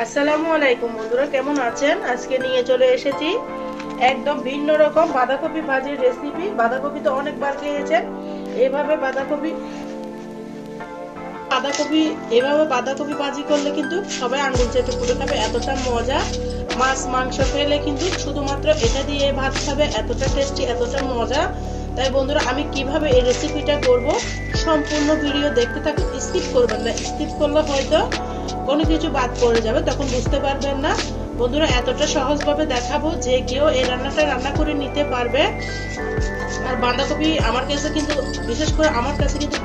আসসালামু আলাইকুম বন্ধুরা, কেমন আছেন? আজকে নিয়ে চলে এসেছি একদম ভিন্ন রকম বাঁধাকপি ভাজির রেসিপি। বাঁধাকপি তো অনেকবার খেয়েছেন। এইভাবে বাঁধাকপি বাঁধাকপি এভাবে বাঁধাকপি ভাজি করলে কিন্তু সবাই আঙ্গুল চেটে পুরো খাবে, এতটা মজা। মাছ মাংস পেলে কিন্তু শুধুমাত্র এটা দিয়ে ভাত খাবে, এতটা টেস্টি, এতটা মজা। তাই বন্ধুরা, আমি কিভাবে এই রেসিপিটা করব সম্পূর্ণ ভিডিও দেখতে থাকুন, স্কিপ করবেন না। স্কিপ করলে হয়তো কোনো কিছু বাদ পড়ে যাবে, তখন বুঝতে পারবেন না। বন্ধুরা, এতটা সহজভাবে দেখাবো যে কেউ এই রান্নাটা রান্না করে নিতে পারবে। আর বাঁধাকপি আমার কাছে কিন্তু, বিশেষ করে আমার কাছে কিন্তু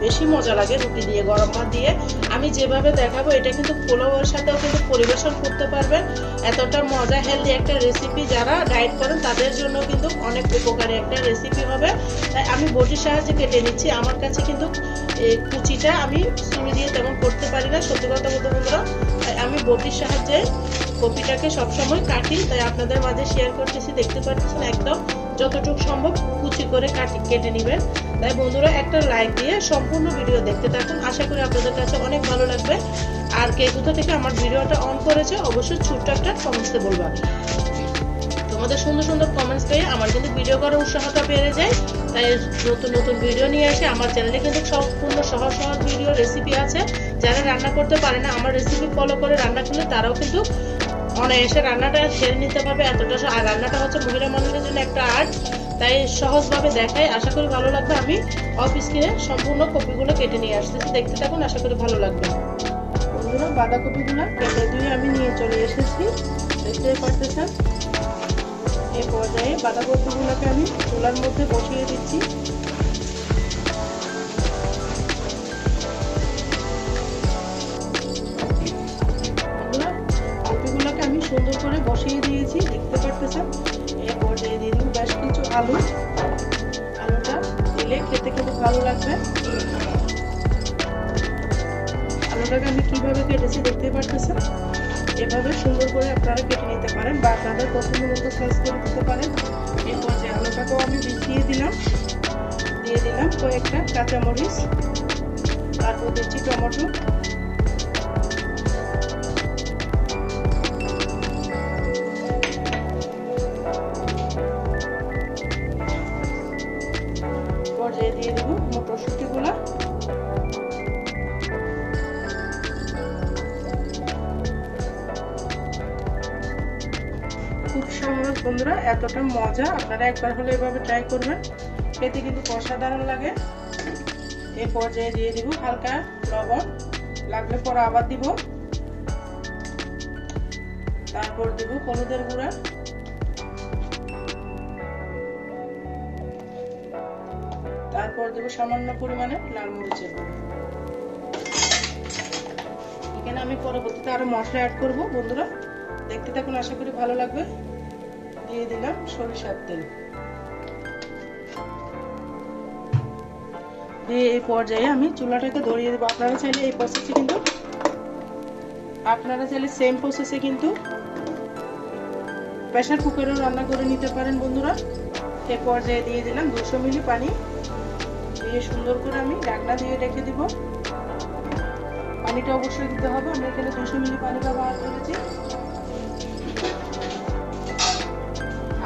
বেশি মজা লাগে রুটি দিয়ে, গরম ভাত দিয়ে। আমি যেভাবে দেখাবো এটা কিন্তু পোলাওয়ের সাথেও কিন্তু পরিবেশন করতে পারবেন। এতটা মজা, হেলদি একটা রেসিপি। যারা ডায়েট করেন তাদের জন্য কিন্তু অনেক উপকারী একটা রেসিপি হবে। তাই আমি বটির সাহায্যে কেটে নিচ্ছি। আমার কাছে কিন্তু কুচিটা আমি ছুরি দিয়ে তেমন করতে পারি না, সত্যি কথা বলতে বন্ধুরা। তাই আমি বটির সাহায্যে কপিটাকে সবসময় কাটি, তাই আপনাদের মাঝে শেয়ার করতেছি। দেখতে পাচ্ছেন একদম যতটুকু সম্ভব কুচি করে কেটে নেবেন। তাই বন্ধুরা, একটা লাইক দিয়ে সম্পূর্ণ ভিডিও দেখতে থাকুন, আশা করি আপনাদের কাছে অনেক ভালো লাগবে। আর কে কোথা থেকে আমার ভিডিওটা অন করেছে অবশ্যই ছোট্ট একটা কমেন্টসে বলবা। তোমাদের সুন্দর সুন্দর কমেন্টস পেয়ে আমার কিন্তু ভিডিও করার উৎসাহটা বেড়ে যায়। তাই নতুন নতুন ভিডিও নিয়ে আসে। আমার চ্যানেলে কিন্তু সম্পূর্ণ সহজ সহজ ভিডিও রেসিপি আছে। যারা রান্না করতে পারে না, আমার রেসিপি ফলো করে রান্না করলে তারাও কিন্তু অনায়াসে রান্নাটা সেরে নিতে পারবে। এতটা আর রান্নাটা হচ্ছে মহিলা মানুষের জন্য একটা আর্ট। তাই সহজভাবে দেখাই, আশা করি ভালো লাগবে। আমি অফ স্ক্রিনে সম্পূর্ণ কপিগুলো কেটে নিয়ে আসতেছি, দেখতে থাকুন, আশা করি ভালো লাগবে। বন্ধুরা, বাঁধাকপিগুলো কেটে দিয়ে আমি নিয়ে চলে এসেছি, দেখতে পাচ্ছেন। এই পর্যায়ে বাঁধাকপিগুলোকে আমি চুলার মধ্যে বসিয়ে দিচ্ছি। কপিগুলোকে আমি সুন্দর করে বসিয়ে দিয়েছি, দেখতে পাচ্ছেন। এই পর্যায়ে দিয়ে দিব বেশ কিছু আলু। আলুটা দিলে খেতে কিন্তু ভালো লাগবে। আলুটাকে আমি কিভাবে কেটেছি দেখতে পাচ্ছেন। এভাবে সুন্দর করে আপনারা কেটে নিতে পারেন বা আপনাদের পছন্দ মতো সাইজ করে দিতে পারেন। এই পর্যায়ে আলুটাকেও আমি দিয়ে দিলাম কয়েকটা কাঁচামরিচ, তারপর দিচ্ছি টমেটো, পর্যায়ে দিয়ে দেবো মটরশুঁটিগুলা, খুব সহজ বন্ধুরা, এতটা মজা। আপনারা একবার হলে এভাবে ট্রাই করবেন, খেতে কিন্তু অসাধারণ লাগে। এই পর্যায়ে দিয়ে দিব হালকা লবণ, লাগলে পরে আবার দিব। তারপর দিব হলুদের গুঁড়া, তারপর দেব সামান্য পরিমাণে লাল মরিচের গুঁড়া। এখানে আমি পরবর্তীতে আরো মশলা অ্যাড করব বন্ধুরা, দেখতে থাকুন, আশা করি ভালো লাগবে। দিয়ে দিলাম সরিষার তেল। দিয়ে এই পর্যায়ে আমি চুলাটাকে ধরিয়ে দেবো। আপনারা চাইলে সেম প্রসেসে কিন্তু প্রেসার কুকারেও রান্না করে নিতে পারেন বন্ধুরা। এই পর্যায়ে দিয়ে দিলাম 200 মিলি পানি, দিয়ে সুন্দর করে আমি ঢাকনা দিয়ে রেখে দিব। পানিটা অবশ্যই দিতে হবে, আমি এখানে 200 মিলি পানি ব্যবহার করেছি।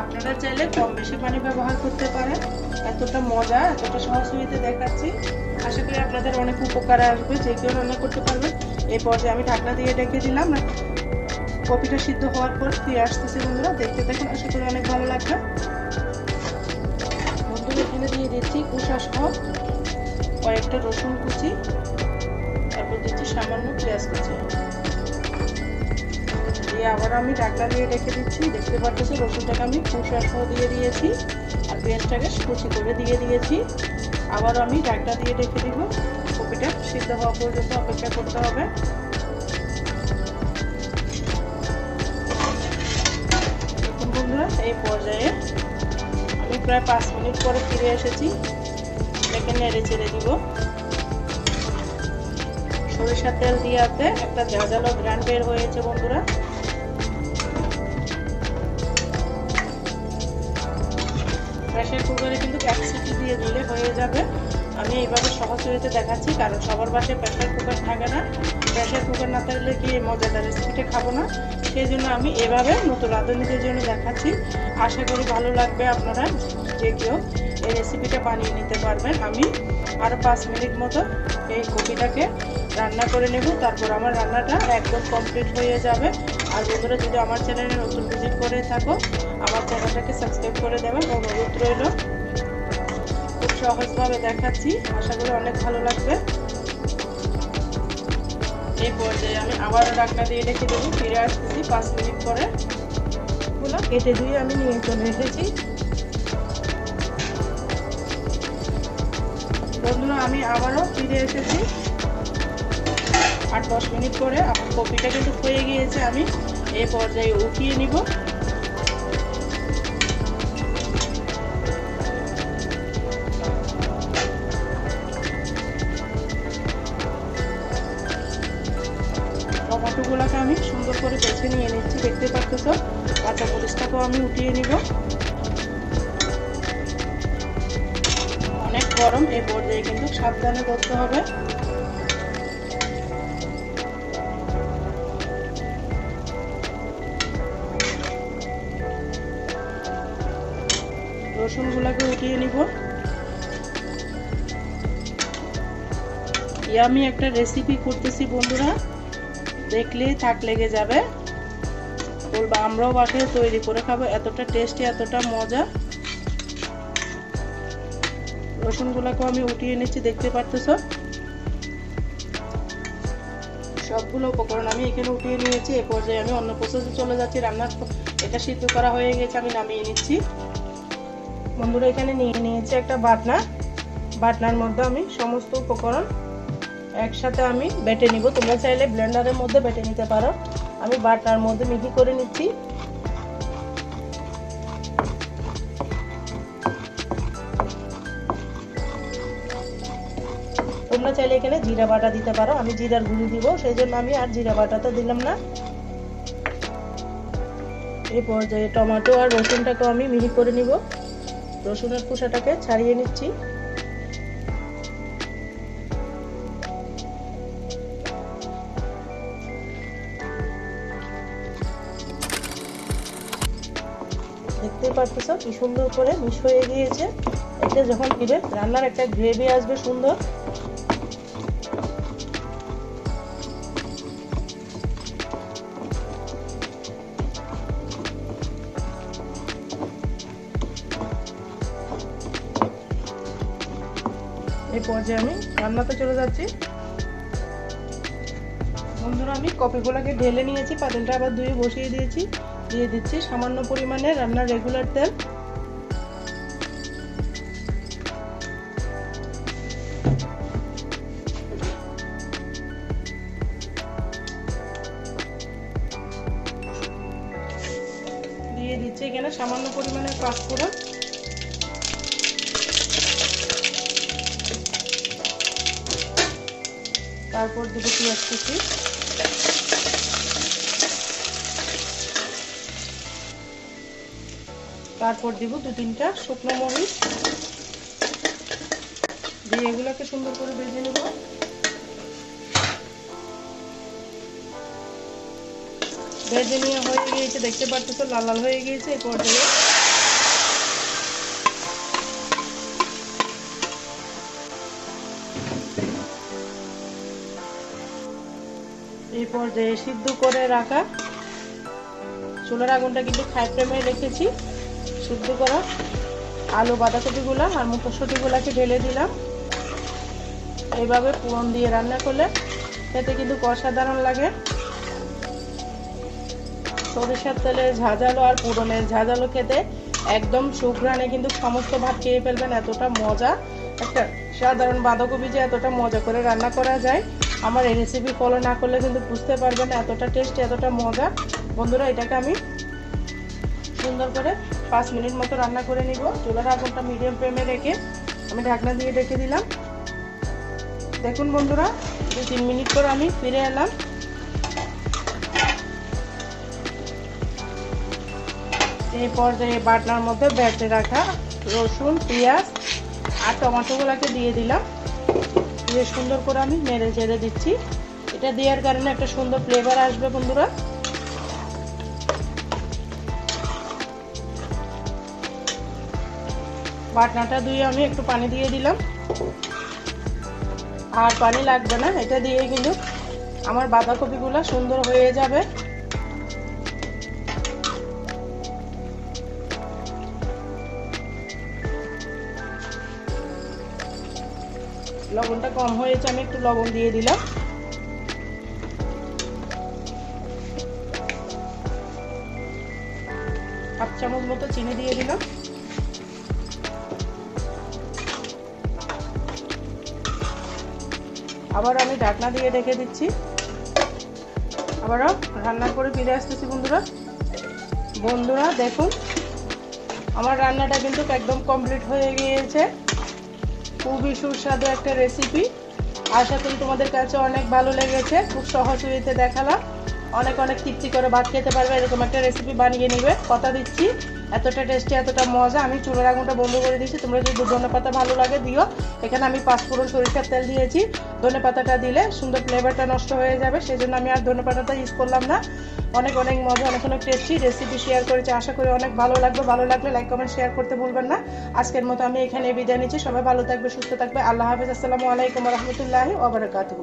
আপনারা চাইলে কম বেশি পানি ব্যবহার করতে পারেন। এতটা মজা, এতটা সহজ হইতে দেখাচ্ছি, আশা করি আপনাদের অনেক উপকারে আসবে, যে কেউ রান্না করতে পারবেন। এই পর্যায়ে আমি ঢাকনা দিয়ে রেখে দিলাম। কপিটা সিদ্ধ হওয়ার পর ফিরে আসতেছি বন্ধুরা, দেখতে থাকুন, আশা করি অনেক ভালো লাগবে। বন্ধুরা, এখানে দিয়ে দিচ্ছি কুসা সহ কয়েকটা রসুন কুচি, তারপর দিচ্ছি সামান্য পেঁয়াজ কুচি, দিয়ে আবার আমি ঢাকনা দিয়ে রেখে দিচ্ছি। দেখতে পাচ্ছি রসুনটাকে আমি কুসা সহ দিয়ে দিয়েছি, আর পেঁয়াজটাকে কুচি করে দিয়ে দিয়েছি। আবার আমি ঢাকনা দিয়ে রেখে দিব। কপিটা সিদ্ধ হওয়া পর্যন্ত অপেক্ষা করতে হবে। বন্ধুরা, এই পর্যায়ে আমি প্রায় 5 মিনিট পরে ফিরে এসেছি। এটাকে নেড়ে চেড়ে দিব। সরিষার তেল দিয়াতে একটা ঝাঁঝালো ঘ্রাণ বের হয়েছে বন্ধুরা। প্রেসার কুকারে কিন্তু 1 সিটি দিয়ে দিলে হয়ে যাবে। আমি এইভাবে সহজ ওয়েতে দেখাচ্ছি, কারণ সবার বাসায় প্রেসার কুকার থাকে না। প্রেসার কুকার না থাকলে কি মজাদার রেসিপিটা খাবো না, সেই জন্য আমি এভাবে নতুন রাঁধুনিদের জন্য দেখাচ্ছি। আশা করি ভালো লাগবে, আপনারা যে কেউ এই রেসিপিটা বানিয়ে নিতে পারবেন। আমি আরও 5 মিনিট মতো এই কপিটাকে রান্না করে নেব, তারপর আমার রান্নাটা একদম কমপ্লিট হয়ে যাবে। আর বন্ধুরা, যদি আমার চ্যানেলে নতুন ভিজিট করে থাকো, আমার চ্যানেলটাকে সাবস্ক্রাইব করে দেবেন, অনুরোধ রইল। খুব সহজভাবে দেখাচ্ছি, আশা করি অনেক ভালো লাগবে। এই পর্যায়ে আমি আবারও ঢাকনা দিয়ে রেখে দেবো, ফিরে আসতেছি 5 মিনিট পরে। গুলো কেটে ধুয়ে আমি নিয়ে চলে এসেছি। বন্ধুরা, আমি আবারও ফিরে এসেছি 8-10 মিনিট পরে। আমার কপিটা কিন্তু হয়ে গিয়েছে, আমি এই পর্যায়ে উঠিয়ে নিব। টমেটোগুলোকে আমি সুন্দর করে বেছে নিয়ে নিচ্ছি, দেখতে পাচ্ছ। কাঁচা মরিচটাকেও আমি উঠিয়ে নিব। অনেক গরম, এই পর্যায়ে কিন্তু সাবধানে করতে হবে। রসুনগুলোকে উঠিয়ে নিব। আমি একটা রেসিপি করতেছি বন্ধুরা, দেখলেই থাক লেগে যাবে, বলবা আমরাও বাসায় তৈরি করে খাবো, এতটা টেস্টি, এতটা মজা। রসুনগুলোকে আমি উঠিয়ে নিচ্ছি, দেখতে পারতেছ। সবগুলো উপকরণ আমি এখানে উঠিয়ে নিয়েছি। এ পর্যায়ে আমি অন্য প্রসেসে চলে যাচ্ছি। রান্নার এটা সিদ্ধ করা হয়ে গেছে, আমি নামিয়ে নিচ্ছি। বন্ধুরা, এখানে নিয়ে নিয়েছি একটা বাটনা। বাটনার মধ্যে আমি সমস্ত উপকরণ একসাথে আমি বেটে নিব। তোমরা চাইলে ব্লেন্ডারের মধ্যে বেটে নিতে পারো, আমি বাটনার মধ্যে মিহি করে নিচ্ছি। তোমরা চাইলে এখানে জিরা বাটা দিতে পারো, আমি জিরার গুঁড়ি দিব, সেই জন্য আমি আর জিরা বাটাটা দিলাম না। এই পর্যায়ে টমেটো আর রসুনটাকেও আমি মিহি করে নিব। রসুনের খোসাটাকে ছাড়িয়ে নিচ্ছি। দেখতেই পাচ্ছ কি সুন্দর করে মিশ হয়ে গিয়েছে। এটা যখন দিবে রান্নার একটা গ্রেভি আসবে সুন্দর। এই পর্যায়ে আমি রান্নাতে চলে যাচ্ছি। বন্ধুরা, আমি কপিগুলোকে ঢেলে নিয়েছি, পাতিলটা আবার ধুয়ে বসিয়ে দিয়েছি। দিয়ে দিচ্ছি সামান্য পরিমাণে রান্নার রেগুলার তেল। দিয়ে দিচ্ছি এখানে সামান্য পরিমাণে পাঁচফোড়ন। তারপর দেবো পেঁয়াজ কুচি। তারপর দিব 2-3টা শুকনো মরিচ, দিয়ে এগুলোকে সুন্দর করে ভেজে নেব। ভেজে নিয়ে হয়ে গিয়েছে, দেখতে পাচ্ছ লাল লাল হয়ে গিয়েছে। এই পর্যায়ে সিদ্ধ করে রাখা, চুলার আগুনটা কিন্তু হাই ফ্লেমে রেখেছি, সিদ্ধ করা আলু বাঁধাকপিগুলো আর মটরশুঁটিগুলোকে ঢেলে দিলাম। এইভাবে পুরন দিয়ে রান্না করলে খেতে কিন্তু অসাধারণ লাগে। সরিষার তেলের ঝাঁঝালো আর পুরনের ঝাঁঝালো খেতে একদম সুঘ্রাণে কিন্তু সমস্ত ভাত খেয়ে ফেলবেন, এতটা মজা। একটা সাধারণ বাঁধাকপি যে এতটা মজা করে রান্না করা যায়, আমার এই রেসিপি ফলো না করলে কিন্তু বুঝতে পারবেন না, এতটা টেস্টি, এতটা মজা। বন্ধুরা, এটাকে আমি সুন্দর করে 5 মিনিট মতো রান্না করে নিব। চুলার আগুনটা মিডিয়াম ফ্লেমে রেখে আমি ঢাকনা দিয়ে রেখে দিলাম। দেখুন বন্ধুরা, 2-3 মিনিট পর আমি ফিরে এলাম। এই পর্যায়ে বাটনার মধ্যে বেটে রাখা রসুন, পেঁয়াজ আর টমেটোগুলোকে দিয়ে দিলাম, দিয়ে সুন্দর করে আমি নেড়ে চেড়ে দিচ্ছি। এটা দেওয়ার কারণে একটা সুন্দর ফ্লেভার আসবে বন্ধুরা। বাটনাটা ধুয়ে আমি একটু পানি দিয়ে দিলাম, আর পানি লাগবে না, এটা দিয়ে কিন্তু আমার বাঁধাকপিগুলো সুন্দর হয়ে যাবে। লবণটা কম হয়েছে, আমি একটু লবণ দিয়ে দিলাম। হাফ চামচ মতো চিনি দিয়ে দিলাম। আবার আমি ঢাকনা দিয়ে ঢেকে দিচ্ছি, আবারও রান্না করে ফিরে আসতেছি বন্ধুরা। বন্ধুরা দেখুন আমার রান্নাটা কিন্তু একদম কমপ্লিট হয়ে গিয়েছে। খুবই সুস্বাদু একটা রেসিপি, আশা করি তোমাদের কাছে অনেক ভালো লেগেছে। খুব সহজ ওয়েতে দেখালাম, অনেক অনেক তৃপ্তি করে ভাত খেতে পারবে এরকম একটা রেসিপি বানিয়ে নেবে, কথা দিচ্ছি। এতটা টেস্টি, এতটা মজা। আমি চুলার আগুনটা বন্ধ করে দিয়েছি, তোমরা যদি ধনেপাতা ভালো লাগে দিও। এখানে আমি 5 ফোড়ন সরিষার তেল দিয়েছি, ধনেপাতাটা দিলে সুন্দর ফ্লেভারটা নষ্ট হয়ে যাবে, সেজন্য আমি আর ধনেপাতাটা ইউজ করলাম না। অনেক অনেক মজা, অনেক অনেক টেস্টি রেসিপি শেয়ার করেছি, আশা করি অনেক ভালো লাগবে। ভালো লাগলে লাইক কমেন্ট শেয়ার করতে ভুলবেন না। আজকের মতো আমি এখানে বিদায় নিচ্ছি, সবাই ভালো থাকবে, সুস্থ থাকবে। আল্লাহ হাফেজ, আসসালামু আলাইকুম রহমতুল্লাহি ওয়া বারাকাতুহু।